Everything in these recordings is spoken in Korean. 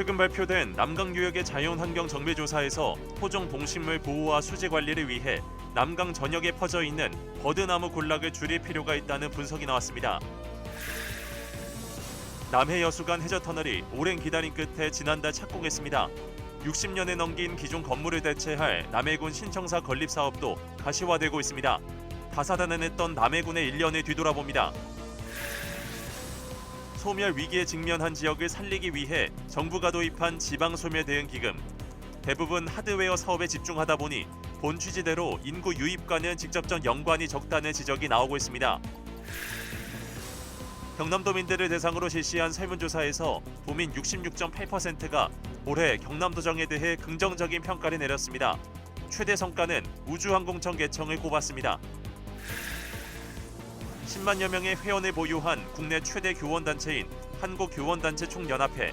최근 발표된 남강유역의 자연환경 정밀조사에서 토종 동식물 보호와 수질 관리를 위해 남강 전역에 퍼져 있는 버드나무 군락을 줄일 필요가 있다는 분석이 나왔습니다. 남해 여수간 해저터널이 오랜 기다림 끝에 지난달 착공했습니다. 60년에 넘긴 기존 건물을 대체할 남해군 신청사 건립 사업도 가시화되고 있습니다. 다사다난했던 남해군의 1년을 뒤돌아봅니다. 소멸 위기에 직면한 지역을 살리기 위해 정부가 도입한 지방소멸 대응기금. 대부분 하드웨어 사업에 집중하다 보니 본 취지대로 인구 유입과는 직접적 연관이 적다는 지적이 나오고 있습니다. 경남도민들을 대상으로 실시한 설문조사에서 도민 66.8%가 올해 경남도정에 대해 긍정적인 평가를 내렸습니다. 최대 성과는 우주항공청 개청을 꼽았습니다. 10만여 명의 회원을 보유한 국내 최대 교원단체인 한국교원단체 총연합회.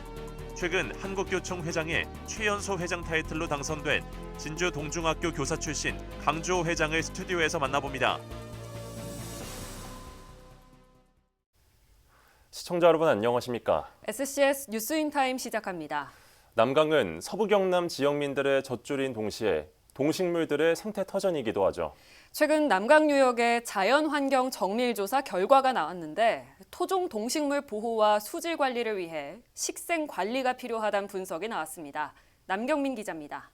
최근 한국교총 회장의 최연소 회장 타이틀로 당선된 진주 동중학교 교사 출신 강주호 회장을 스튜디오에서 만나봅니다. 시청자 여러분 안녕하십니까? SCS 뉴스인타임 시작합니다. 남강은 서부 경남 지역민들의 젖줄인 동시에 동식물들의 생태 터전이기도 하죠. 최근 남강 유역의 자연환경 정밀조사 결과가 나왔는데 토종 동식물 보호와 수질 관리를 위해 식생 관리가 필요하다는 분석이 나왔습니다. 남경민 기자입니다.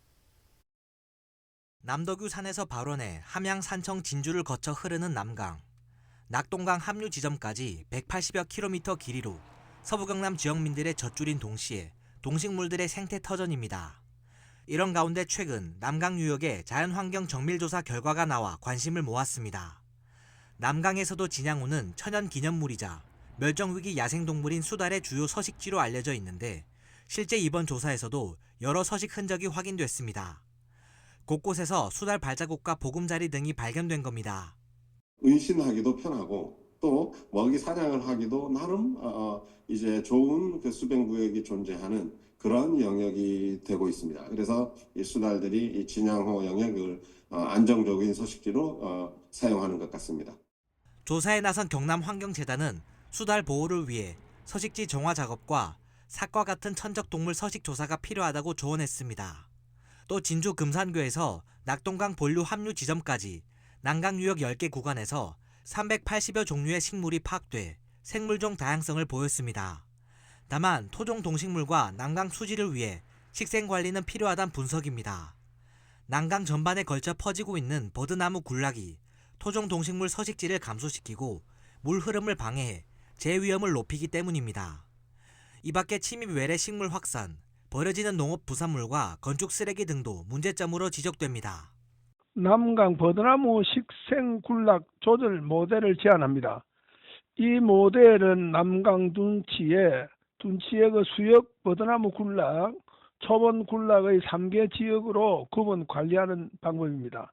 남덕유 산에서 발원해 함양 산청 진주를 거쳐 흐르는 남강. 낙동강 합류 지점까지 180여 킬로미터 길이로 서부 경남 지역민들의 젖줄인 동시에 동식물들의 생태 터전입니다. 이런 가운데 최근 남강 유역의 자연환경 정밀조사 결과가 나와 관심을 모았습니다. 남강에서도 진양호는 천연 기념물이자 멸종위기 야생동물인 수달의 주요 서식지로 알려져 있는데 실제 이번 조사에서도 여러 서식 흔적이 확인됐습니다. 곳곳에서 수달 발자국과 보금자리 등이 발견된 겁니다. 은신하기도 편하고 또 먹이 사냥을 하기도 나름 이제 좋은 그 수변 구역이 존재하는 그런 영역이 되고 있습니다. 그래서 이 수달들이 이 진양호 영역을 안정적인 서식지로 사용하는 것 같습니다. 조사에 나선 경남환경재단은 수달 보호를 위해 서식지 정화 작업과 삭과 같은 천적동물 서식 조사가 필요하다고 조언했습니다. 또 진주 금산교에서 낙동강 본류 합류 지점까지 남강 유역 10개 구간에서 380여 종류의 식물이 파악돼 생물종 다양성을 보였습니다. 다만 토종 동식물과 남강 수질을 위해 식생 관리는 필요하다는 분석입니다. 남강 전반에 걸쳐 퍼지고 있는 버드나무 군락이 토종 동식물 서식지를 감소시키고 물 흐름을 방해해 재위험을 높이기 때문입니다. 이 밖에 침입 외래 식물 확산, 버려지는 농업 부산물과 건축 쓰레기 등도 문제점으로 지적됩니다. 남강 버드나무 식생 군락 조절 모델을 제안합니다. 이 모델은 남강 둔치의 그 수역 버드나무 군락, 초본 군락의 3개 지역으로 구분 관리하는 방법입니다.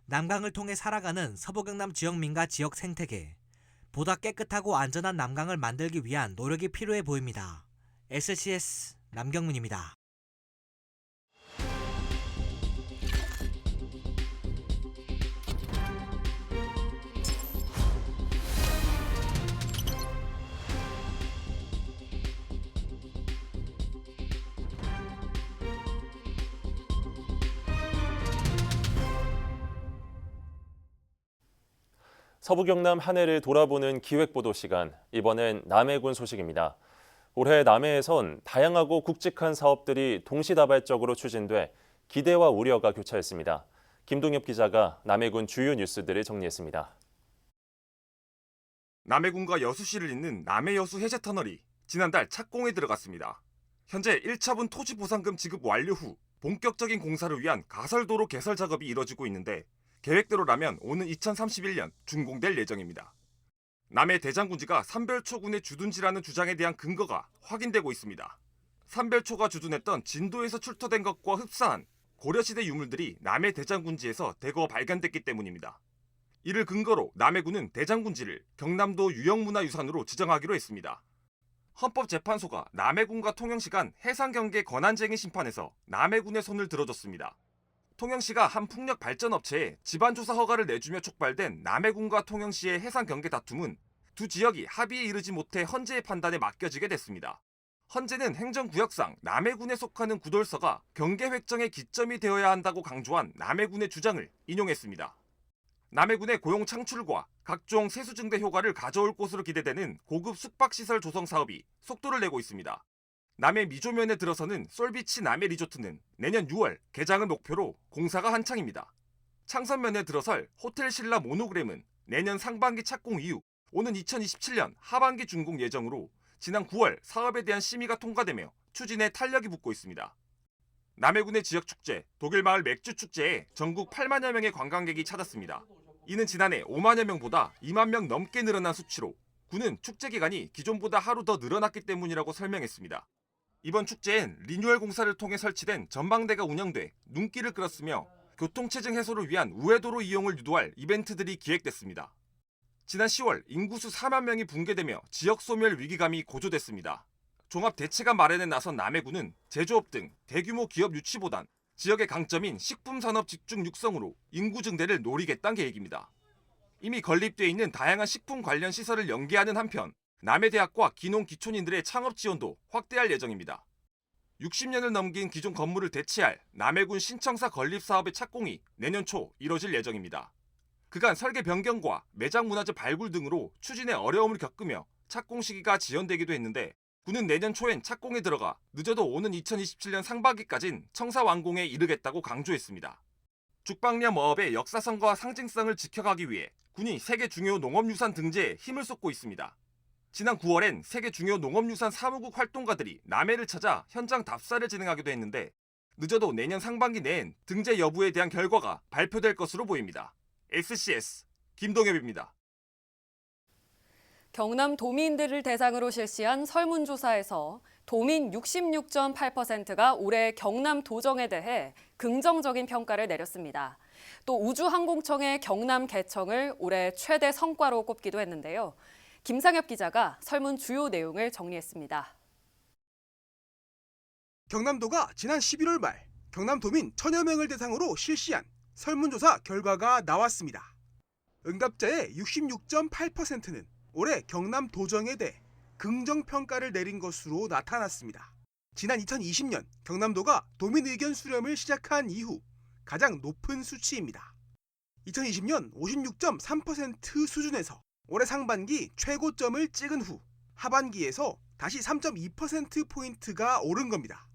남강을 통해 살아가는 서부경남 지역민과 지역 생태계, 보다 깨끗하고 안전한 남강을 만들기 위한 노력이 필요해 보입니다. SCS 남경문입니다. 서부 경남 한 해를 돌아보는 기획보도 시간, 이번엔 남해군 소식입니다. 올해 남해에선 다양하고 굵직한 사업들이 동시다발적으로 추진돼 기대와 우려가 교차했습니다. 김동엽 기자가 남해군 주요 뉴스들을 정리했습니다. 남해군과 여수시를 잇는 남해여수 해제터널이 지난달 착공에 들어갔습니다. 현재 1차분 토지보상금 지급 완료 후 본격적인 공사를 위한 가설도로 개설 작업이 이뤄지고 있는데 계획대로라면 오는 2031년 준공될 예정입니다. 남해 대장군지가 삼별초군의 주둔지라는 주장에 대한 근거가 확인되고 있습니다. 삼별초가 주둔했던 진도에서 출토된 것과 흡사한 고려시대 유물들이 남해 대장군지에서 대거 발견됐기 때문입니다. 이를 근거로 남해군은 대장군지를 경남도 유형문화유산으로 지정하기로 했습니다. 헌법재판소가 남해군과 통영시 간 해상경계 권한쟁의 심판에서 남해군의 손을 들어줬습니다. 통영시가 한 풍력 발전업체에 지반조사 허가를 내주며 촉발된 남해군과 통영시의 해상 경계 다툼은 두 지역이 합의에 이르지 못해 헌재의 판단에 맡겨지게 됐습니다. 헌재는 행정구역상 남해군에 속하는 구돌서가 경계획정의 기점이 되어야 한다고 강조한 남해군의 주장을 인용했습니다. 남해군의 고용 창출과 각종 세수 증대 효과를 가져올 것으로 기대되는 고급 숙박시설 조성 사업이 속도를 내고 있습니다. 남해 미조면에 들어서는 솔비치 남해 리조트는 내년 6월 개장을 목표로 공사가 한창입니다. 창선면에 들어설 호텔 신라 모노그램은 내년 상반기 착공 이후 오는 2027년 하반기 준공 예정으로 지난 9월 사업에 대한 심의가 통과되며 추진에 탄력이 붙고 있습니다. 남해군의 지역축제 독일마을 맥주축제에 전국 8만여 명의 관광객이 찾았습니다. 이는 지난해 5만여 명보다 2만 명 넘게 늘어난 수치로 군은 축제 기간이 기존보다 하루 더 늘어났기 때문이라고 설명했습니다. 이번 축제엔 리뉴얼 공사를 통해 설치된 전망대가 운영돼 눈길을 끌었으며 교통체증 해소를 위한 우회도로 이용을 유도할 이벤트들이 기획됐습니다. 지난 10월 인구수 4만 명이 붕괴되며 지역 소멸 위기감이 고조됐습니다. 종합 대책안 마련에 나선 남해군은 제조업 등 대규모 기업 유치보단 지역의 강점인 식품산업 집중 육성으로 인구 증대를 노리겠다는 계획입니다. 이미 건립돼 있는 다양한 식품 관련 시설을 연계하는 한편 남해대학과 기농 기촌인들의 창업 지원도 확대할 예정입니다. 60년을 넘긴 기존 건물을 대체할 남해군 신청사 건립 사업의 착공이 내년 초 이뤄질 예정입니다. 그간 설계 변경과 매장 문화재 발굴 등으로 추진에 어려움을 겪으며 착공 시기가 지연되기도 했는데 군은 내년 초엔 착공에 들어가 늦어도 오는 2027년 상반기까진 청사 완공에 이르겠다고 강조했습니다. 죽방염 어업의 역사성과 상징성을 지켜가기 위해 군이 세계 중요 농업유산 등재에 힘을 쏟고 있습니다. 지난 9월엔 세계 중요 농업유산 사무국 활동가들이 남해를 찾아 현장 답사를 진행하기도 했는데 늦어도 내년 상반기 내엔 등재 여부에 대한 결과가 발표될 것으로 보입니다. SCS 김동엽입니다. 경남 도민들을 대상으로 실시한 설문조사에서 도민 66.8%가 올해 경남 도정에 대해 긍정적인 평가를 내렸습니다. 또 우주항공청의 경남 개청을 올해 최대 성과로 꼽기도 했는데요. 김상엽 기자가 설문 주요 내용을 정리했습니다. 경남도가 지난 11월 말 경남도민 1000여 명을 대상으로 실시한 설문조사 결과가 나왔습니다. 응답자의 66.8%는 올해 경남 도정에 대해 긍정평가를 내린 것으로 나타났습니다. 지난 2020년 경남도가 도민 의견 수렴을 시작한 이후 가장 높은 수치입니다. 2020년 56.3% 수준에서 올해 상반기 최고점을 찍은 후 하반기에서 다시 3.2%포인트가 오른 겁니다.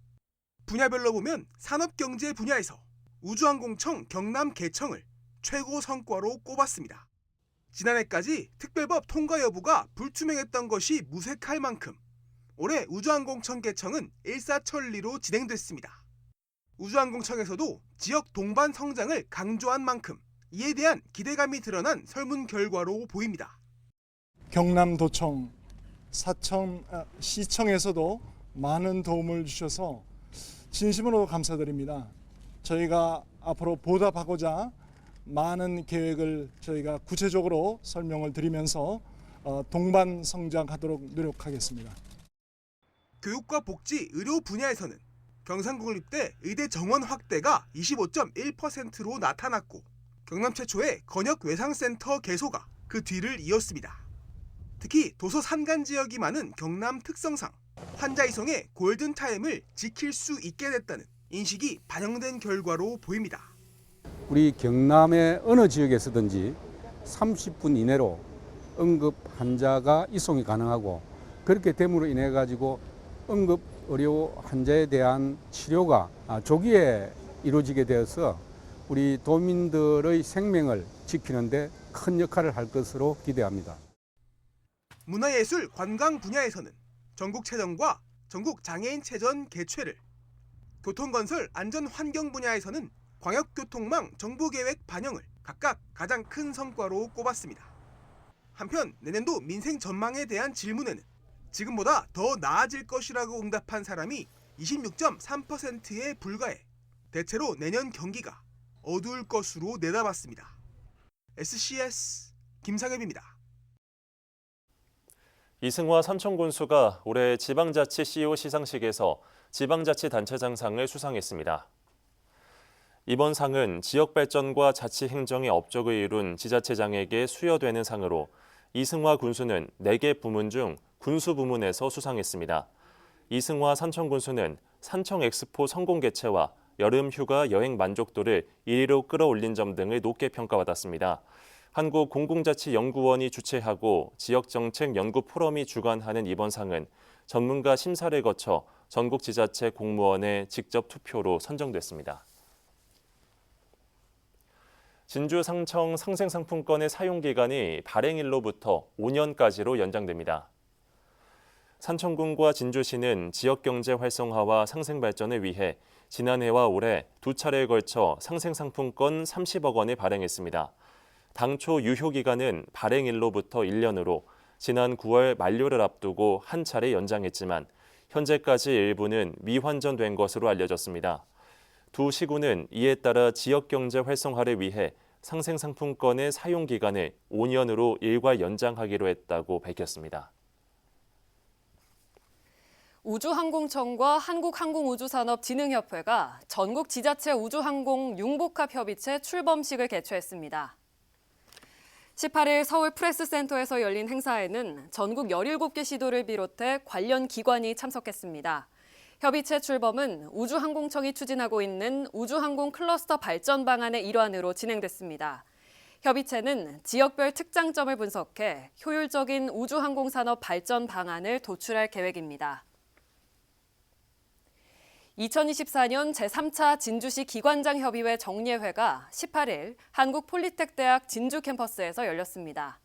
분야별로 보면 산업경제 분야에서 우주항공청 경남 개청을 최고 성과로 꼽았습니다. 지난해까지 특별법 통과 여부가 불투명했던 것이 무색할 만큼 올해 우주항공청 개청은 일사천리로 진행됐습니다. 우주항공청에서도 지역 동반 성장을 강조한 만큼 이에 대한 기대감이 드러난 설문 결과로 보입니다. 경남도청, 시청에서도 많은 도움을 주셔서 진심으로 감사드립니다. 저희가 앞으로 보답하고자 많은 계획을 저희가 구체적으로 설명을 드리면서 동반 성장하도록 노력하겠습니다. 교육과 복지, 의료 분야에서는 경상국립대 의대 정원 확대가 25.1%로 나타났고 경남 최초의 건역 외상센터 개소가 그 뒤를 이었습니다. 특히 도서 산간 지역이 많은 경남 특성상 환자 이송의 골든타임을 지킬 수 있게 됐다는 인식이 반영된 결과로 보입니다. 우리 경남의 어느 지역에서든지 30분 이내로 응급 환자가 이송이 가능하고 그렇게 됨으로 인해 가지고 응급 의료 환자에 대한 치료가 조기에 이루어지게 되어서 우리 도민들의 생명을 지키는 데 큰 역할을 할 것으로 기대합니다. 문화예술 관광 분야에서는 전국체전과 전국장애인체전 개최를, 교통건설 안전환경 분야에서는 광역교통망 정부계획 반영을 각각 가장 큰 성과로 꼽았습니다. 한편 내년도 민생 전망에 대한 질문에는 지금보다 더 나아질 것이라고 응답한 사람이 26.3%에 불과해 대체로 내년 경기가 어두울 것으로 내다봤습니다. SCS 김상엽입니다. 이승화 삼청군수가 올해 지방자치 CEO 시상식에서 지방자치단체장상을 수상했습니다. 이번 상은 지역발전과 자치행정의 업적을 이룬 지자체장에게 수여되는 상으로 이승화 군수는 4개 부문 중 군수 부문에서 수상했습니다. 이승화 산청군수는 산청 엑스포 성공 개최와 여름 휴가 여행 만족도를 1위로 끌어올린 점 등을 높게 평가받았습니다. 한국공공자치연구원이 주최하고 지역정책연구 포럼이 주관하는 이번 상은 전문가 심사를 거쳐 전국 지자체 공무원의 직접 투표로 선정됐습니다. 진주 상청 상생상품권의 사용기간이 발행일로부터 5년까지로 연장됩니다. 산청군과 진주시는 지역경제 활성화와 상생발전을 위해 지난해와 올해 두 차례에 걸쳐 상생상품권 30억 원을 발행했습니다. 당초 유효기간은 발행일로부터 1년으로 지난 9월 만료를 앞두고 한 차례 연장했지만 현재까지 일부는 미환전된 것으로 알려졌습니다. 두 시군은 이에 따라 지역경제 활성화를 위해 상생상품권의 사용기간을 5년으로 일괄 연장하기로 했다고 밝혔습니다. 우주항공청과 한국항공우주산업진흥협회가 전국 지자체 우주항공 융복합협의체 출범식을 개최했습니다. 18일 서울 프레스센터에서 열린 행사에는 전국 17개 시도를 비롯해 관련 기관이 참석했습니다. 협의체 출범은 우주항공청이 추진하고 있는 우주항공 클러스터 발전 방안의 일환으로 진행됐습니다. 협의체는 지역별 특장점을 분석해 효율적인 우주항공산업 발전 방안을 도출할 계획입니다. 2024년 제3차 진주시 기관장협의회 정례회가 18일 한국폴리텍대학 진주 캠퍼스에서 열렸습니다.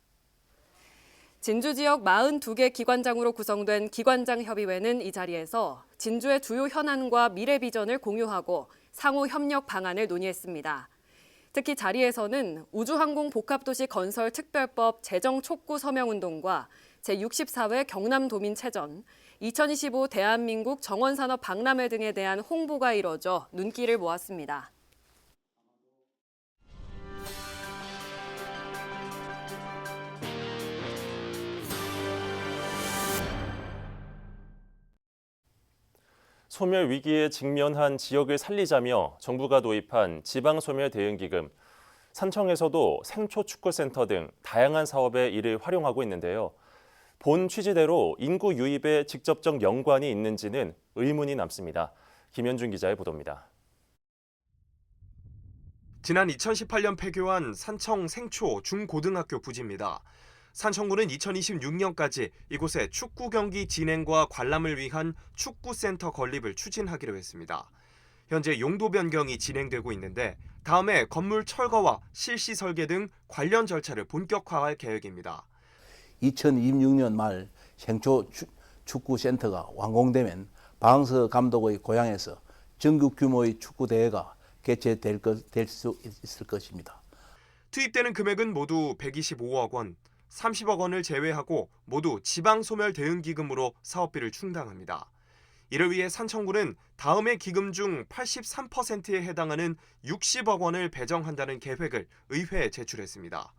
진주 지역 42개 기관장으로 구성된 기관장협의회는 이 자리에서 진주의 주요 현안과 미래 비전을 공유하고 상호 협력 방안을 논의했습니다. 특히 자리에서는 우주항공 복합도시 건설 특별법 제정 촉구 서명운동과 제64회 경남도민체전, 2025 대한민국 정원산업 박람회 등에 대한 홍보가 이뤄져 눈길을 모았습니다. 소멸 위기에 직면한 지역을 살리자며 정부가 도입한 지방소멸 대응기금. 산청에서도 생초축구센터 등 다양한 사업에 이를 활용하고 있는데요. 본 취지대로 인구 유입에 직접적 연관이 있는지는 의문이 남습니다. 김현준 기자의 보도입니다. 지난 2018년 폐교한 산청 생초 중고등학교 부지입니다. 산청구는 2026년까지 이곳에 축구 경기 진행과 관람을 위한 축구센터 건립을 추진하기로 했습니다. 현재 용도 변경이 진행되고 있는데 다음에 건물 철거와 실시 설계 등 관련 절차를 본격화할 계획입니다. 2026년 말 생초 축구센터가 완공되면 방서 감독의 고향에서 전국 규모의 축구 대회가 개최될 수 있을 것입니다. 투입되는 금액은 모두 125억 원, 30억 원을 제외하고 모두 지방소멸 대응기금으로 사업비를 충당합니다. 이를 위해 산청구는 다음해 기금 중 83%에 해당하는 60억 원을 배정한다는 계획을 의회에 제출했습니다.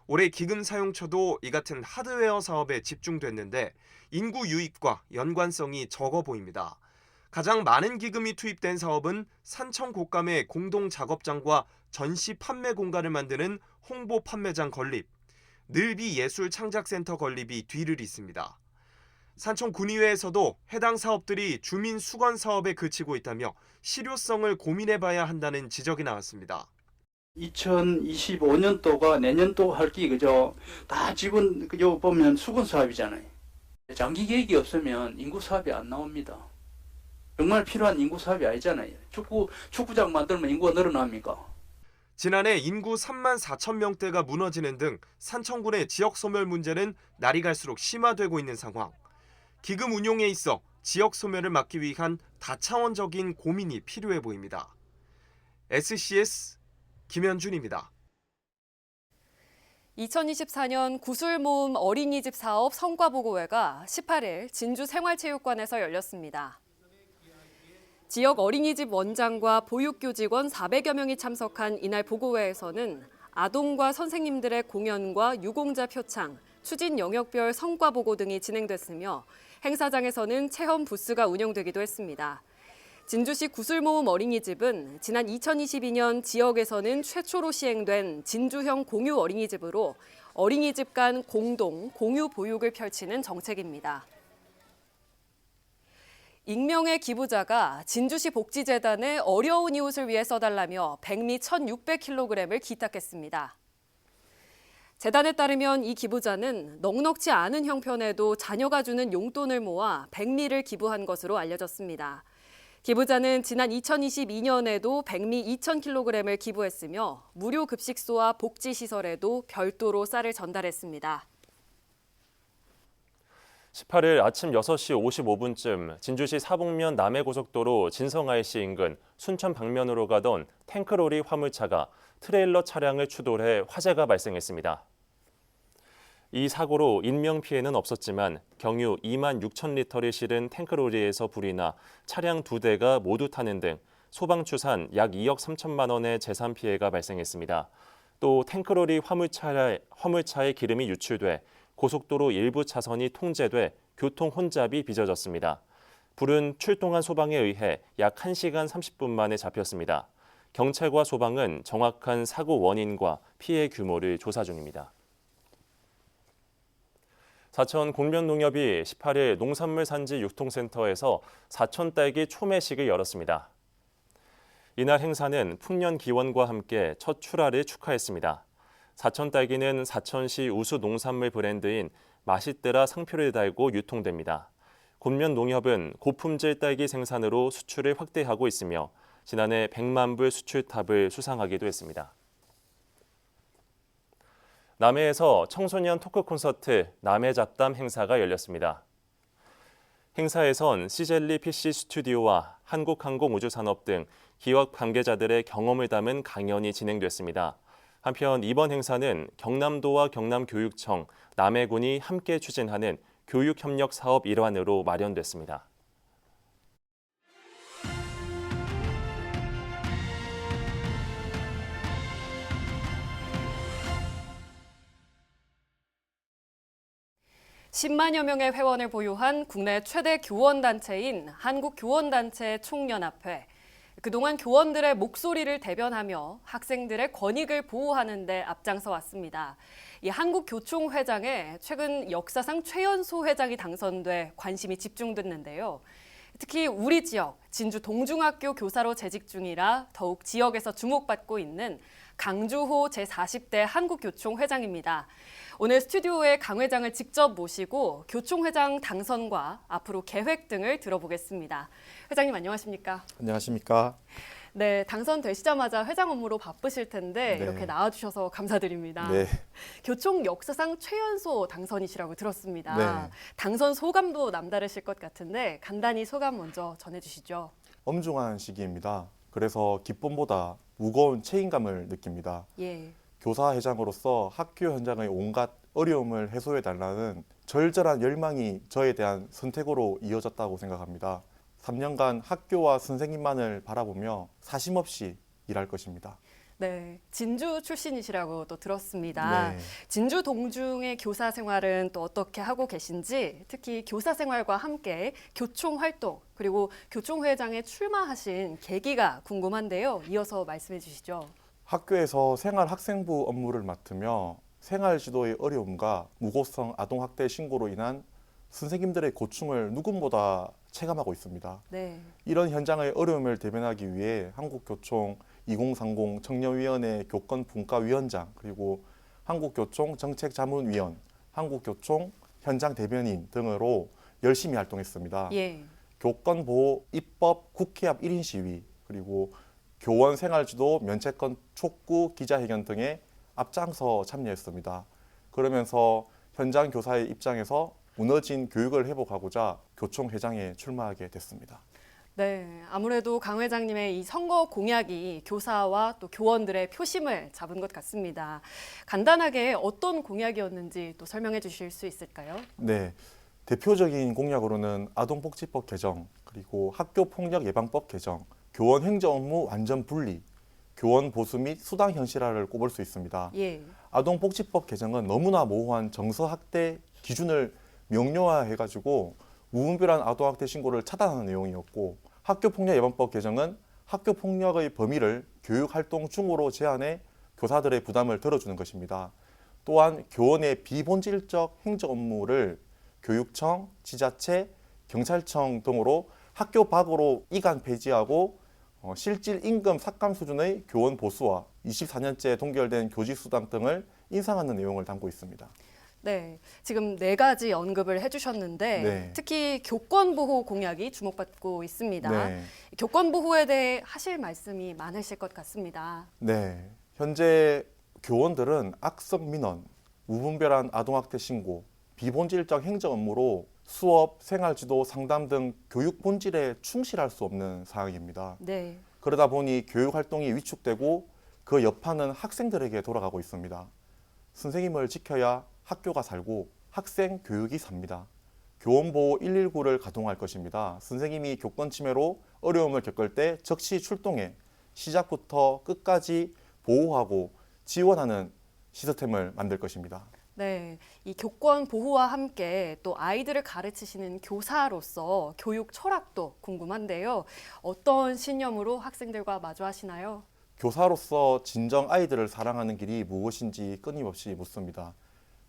올해 기금 사용처도 이 같은 하드웨어 사업에 집중됐는데 인구 유입과 연관성이 적어 보입니다. 가장 많은 기금이 투입된 사업은 산청 곶감의 공동 작업장과 전시 판매 공간을 만드는 홍보 판매장 건립, 늘비 예술 창작센터 건립이 뒤를 잇습니다. 산청 군의회에서도 해당 사업들이 주민 수건 사업에 그치고 있다며 실효성을 고민해봐야 한다는 지적이 나왔습니다. 2025년도가 내년도 할 게 그죠? 다 지금 그저 보면 수건 사업이잖아요. 장기 계획이 없으면 인구 사업이 안 나옵니다. 정말 필요한 인구 사업이 아니잖아요. 축구장 만들면 인구가 늘어납니까? 지난해 인구 3만 4천 명대가 무너지는 등 산청군의 지역 소멸 문제는 날이 갈수록 심화되고 있는 상황. 기금 운용에 있어 지역 소멸을 막기 위한 다차원적인 고민이 필요해 보입니다. SCS 김현준입니다. 2024년 구술모음 어린이집 사업 성과보고회가 18일 진주 생활체육관에서 열렸습니다. 지역 어린이집 원장과 보육교 직원 400여 명이 참석한 이날 보고회에서는 아동과 선생님들의 공연과 유공자 표창, 추진 영역별 성과보고 등이 진행됐으며 행사장에서는 체험 부스가 운영되기도 했습니다. 진주시 구술모음 어린이집은 지난 2022년 지역에서는 최초로 시행된 진주형 공유 어린이집으로 어린이집 간 공동, 공유 보육을 펼치는 정책입니다. 익명의 기부자가 진주시 복지재단에 어려운 이웃을 위해 써달라며 백미 1,600kg을 기탁했습니다. 재단에 따르면 이 기부자는 넉넉지 않은 형편에도 자녀가 주는 용돈을 모아 백미를 기부한 것으로 알려졌습니다. 기부자는 지난 2022년에도 백미 2,000kg을 기부했으며 무료 급식소와 복지시설에도 별도로 쌀을 전달했습니다. 18일 아침 6시 55분쯤 진주시 사북면 남해고속도로 진성-IC 인근 순천 방면으로 가던 탱크로리 화물차가 트레일러 차량을 추돌해 화재가 발생했습니다. 이 사고로 인명피해는 없었지만 경유 2만 6천 리터를 실은 탱크로리에서 불이 나 차량 2대가 모두 타는 등 소방추산 약 2억 3천만 원의 재산 피해가 발생했습니다. 또 탱크로리 화물차에 기름이 유출돼 고속도로 일부 차선이 통제돼 교통 혼잡이 빚어졌습니다. 불은 출동한 소방에 의해 약 1시간 30분 만에 잡혔습니다. 경찰과 소방은 정확한 사고 원인과 피해 규모를 조사 중입니다. 사천 공면농협이 18일 농산물 산지 유통센터에서 사천딸기 초매식을 열었습니다. 이날 행사는 풍년 기원과 함께 첫 출하를 축하했습니다. 사천딸기는 사천시 우수 농산물 브랜드인 맛있더라 상표를 달고 유통됩니다. 곤면농협은 고품질 딸기 생산으로 수출을 확대하고 있으며 지난해 100만 불 수출탑을 수상하기도 했습니다. 남해에서 청소년 토크 콘서트 남해잡담 행사가 열렸습니다. 행사에선 시젤리 PC 스튜디오와 한국항공우주산업 등 기업 관계자들의 경험을 담은 강연이 진행됐습니다. 한편 이번 행사는 경남도와 경남교육청, 남해군이 함께 추진하는 교육협력 사업 일환으로 마련됐습니다. (10만여) 명의 회원을 보유한 국내 최대 교원단체인 한국교원단체 총연합회. 그동안 교원들의 목소리를 대변하며 학생들의 권익을 보호하는 데 앞장서 왔습니다. 이 한국교총회장에 최근 역사상 최연소 회장이 당선돼 관심이 집중됐는데요. 특히 우리 지역 진주 동중학교 교사로 재직 중이라 더욱 지역에서 주목받고 있는 강주호 제40대 한국교총회장입니다. 오늘 스튜디오에 강 회장을 직접 모시고 교총회장 당선과 앞으로 계획 등을 들어보겠습니다. 회장님 안녕하십니까? 안녕하십니까? 네, 당선되시자마자 회장 업무로 바쁘실 텐데 네. 이렇게 나와주셔서 감사드립니다. 네. 교총 역사상 최연소 당선이시라고 들었습니다. 네. 당선 소감도 남다르실 것 같은데 간단히 소감 먼저 전해주시죠. 엄중한 시기입니다. 그래서 기쁨보다 무거운 책임감을 느낍니다. 예. 교사회장으로서 학교 현장의 온갖 어려움을 해소해달라는 절절한 열망이 저에 대한 선택으로 이어졌다고 생각합니다. 3년간 학교와 선생님만을 바라보며 사심없이 일할 것입니다. 네, 진주 출신이시라고 또 들었습니다. 네. 진주 동중의 교사 생활은 또 어떻게 하고 계신지, 특히 교사 생활과 함께 교총 활동 그리고 교총회장에 출마하신 계기가 궁금한데요. 이어서 말씀해 주시죠. 학교에서 생활학생부 업무를 맡으며 생활지도의 어려움과 무고성 아동학대 신고로 인한 선생님들의 고충을 누구보다 체감하고 있습니다. 네. 이런 현장의 어려움을 대변하기 위해 한국교총 2030 청년위원회 교권분과위원장 그리고 한국교총 정책자문위원, 한국교총 현장 대변인 등으로 열심히 활동했습니다. 예. 교권보호 입법 국회 앞 1인 시위 그리고 교원 생활지도 면책권 촉구 기자회견 등에 앞장서 참여했습니다. 그러면서 현장 교사의 입장에서 무너진 교육을 회복하고자 교총회장에 출마하게 됐습니다. 네, 아무래도 강 회장님의 이 선거 공약이 교사와 또 교원들의 표심을 잡은 것 같습니다. 간단하게 어떤 공약이었는지 또 설명해 주실 수 있을까요? 네, 대표적인 공약으로는 아동복지법 개정, 그리고 학교폭력 예방법 개정, 교원 행정 업무 완전 분리, 교원 보수 및 수당 현실화를 꼽을 수 있습니다. 예. 아동복지법 개정은 너무나 모호한 정서학대 기준을 명료화해가지고 무분별한 아동학대 신고를 차단하는 내용이었고, 학교폭력 예방법 개정은 학교폭력의 범위를 교육활동 중으로 제한해 교사들의 부담을 덜어주는 것입니다. 또한 교원의 비본질적 행정 업무를 교육청, 지자체, 경찰청 등으로 학교 밖으로 이관 폐지하고 실질 임금 삭감 수준의 교원 보수와 24년째 동결된 교직 수당 등을 인상하는 내용을 담고 있습니다. 네, 지금 4가지 언급을 해주셨는데 네. 특히 교권보호 공약이 주목받고 있습니다. 네. 교권보호에 대해 하실 말씀이 많으실 것 같습니다. 네. 현재 교원들은 악성 민원, 무분별한 아동학대 신고, 비본질적 행정 업무로 수업, 생활지도, 상담 등 교육 본질에 충실할 수 없는 상황입니다. 네. 그러다 보니 교육 활동이 위축되고 그 여파는 학생들에게 돌아가고 있습니다. 선생님을 지켜야 학교가 살고 학생 교육이 삽니다. 교원보호 119를 가동할 것입니다. 선생님이 교권 침해로 어려움을 겪을 때 즉시 출동해 시작부터 끝까지 보호하고 지원하는 시스템을 만들 것입니다. 네, 이 교권 보호와 함께 또 아이들을 가르치시는 교사로서 교육 철학도 궁금한데요. 어떤 신념으로 학생들과 마주하시나요? 교사로서 진정 아이들을 사랑하는 길이 무엇인지 끊임없이 묻습니다.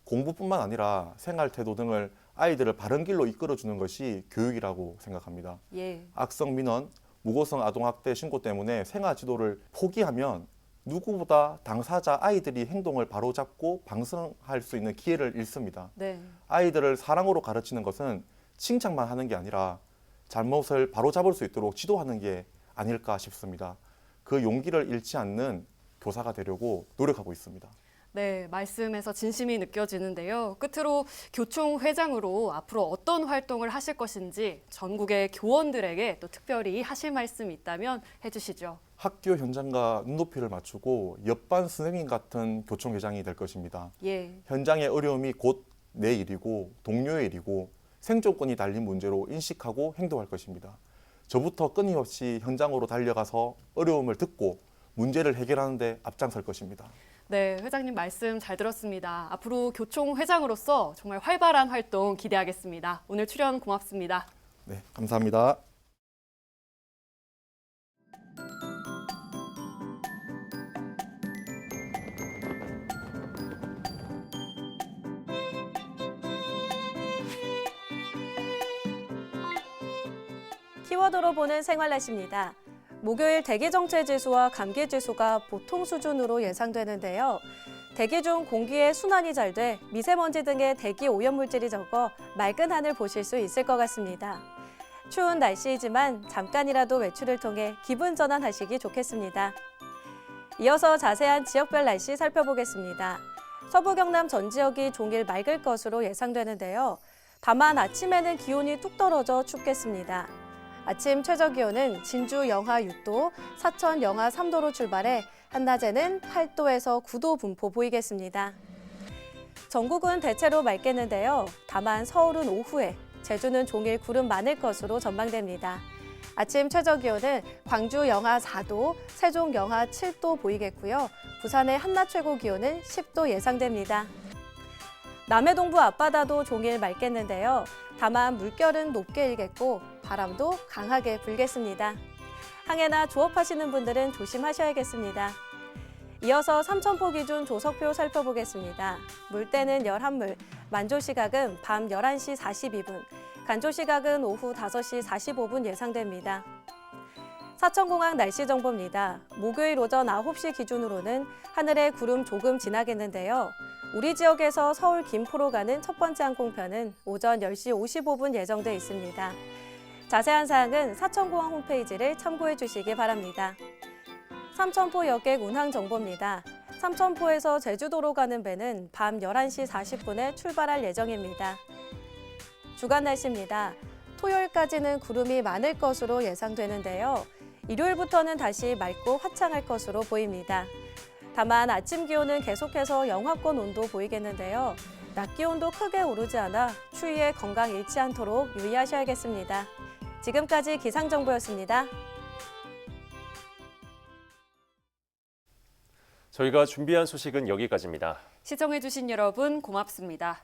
공부뿐만 아니라 생활 태도 등을 아이들을 바른 길로 이끌어주는 것이 교육이라고 생각합니다. 예. 악성 민원, 무고성 아동학대 신고 때문에 생활 지도를 포기하면 누구보다 당사자 아이들이 행동을 바로잡고 방성할 수 있는 기회를 잃습니다. 네. 아이들을 사랑으로 가르치는 것은 칭찬만 하는 게 아니라 잘못을 바로잡을 수 있도록 지도하는 게 아닐까 싶습니다. 그 용기를 잃지 않는 교사가 되려고 노력하고 있습니다. 네, 말씀에서 진심이 느껴지는데요. 끝으로 교총 회장으로 앞으로 어떤 활동을 하실 것인지 전국의 교원들에게 또 특별히 하실 말씀이 있다면 해주시죠. 학교 현장과 눈높이를 맞추고 옆반 선생님 같은 교총 회장이 될 것입니다. 예. 현장의 어려움이 곧 내 일이고 동료의 일이고 생존권이 달린 문제로 인식하고 행동할 것입니다. 저부터 끊임없이 현장으로 달려가서 어려움을 듣고 문제를 해결하는 데 앞장설 것입니다. 네, 회장님 말씀 잘 들었습니다. 앞으로 교총 회장으로서 정말 활발한 활동 기대하겠습니다. 오늘 출연 고맙습니다. 네, 감사합니다. 키워드로 보는 생활 날씨입니다. 목요일 대기 정체 지수와 감기 지수가 보통 수준으로 예상되는데요. 대기 중 공기의 순환이 잘 돼 미세먼지 등의 대기 오염물질이 적어 맑은 하늘 보실 수 있을 것 같습니다. 추운 날씨이지만 잠깐이라도 외출을 통해 기분 전환하시기 좋겠습니다. 이어서 자세한 지역별 날씨 살펴보겠습니다. 서부 경남 전 지역이 종일 맑을 것으로 예상되는데요. 다만 아침에는 기온이 뚝 떨어져 춥겠습니다. 아침 최저 기온은 진주 영하 6도, 사천 영하 3도로 출발해 한낮에는 8도에서 9도 분포 보이겠습니다. 전국은 대체로 맑겠는데요. 다만 서울은 오후에, 제주는 종일 구름 많을 것으로 전망됩니다. 아침 최저 기온은 광주 영하 4도, 세종 영하 7도 보이겠고요. 부산의 한낮 최고 기온은 10도 예상됩니다. 남해 동부 앞바다도 종일 맑겠는데요. 다만 물결은 높게 일겠고 바람도 강하게 불겠습니다. 항해나 조업하시는 분들은 조심하셔야겠습니다. 이어서 삼천포 기준 조석표 살펴보겠습니다. 물때는 11물, 만조 시각은 밤 11시 42분, 간조 시각은 오후 5시 45분 예상됩니다. 사천공항 날씨 정보입니다. 목요일 오전 9시 기준으로는 하늘에 구름 조금 지나겠는데요. 우리 지역에서 서울 김포로 가는 첫 번째 항공편은 오전 10시 55분 예정돼 있습니다. 자세한 사항은 사천공항 홈페이지를 참고해 주시기 바랍니다. 삼천포 여객 운항 정보입니다. 삼천포에서 제주도로 가는 배는 밤 11시 40분에 출발할 예정입니다. 주간 날씨입니다. 토요일까지는 구름이 많을 것으로 예상되는데요. 일요일부터는 다시 맑고 화창할 것으로 보입니다. 다만 아침 기온은 계속해서 영하권 온도 보이겠는데요. 낮 기온도 크게 오르지 않아 추위에 건강 잃지 않도록 유의하셔야겠습니다. 지금까지 기상정보였습니다. 저희가 준비한 소식은 여기까지입니다. 시청해주신 여러분 고맙습니다.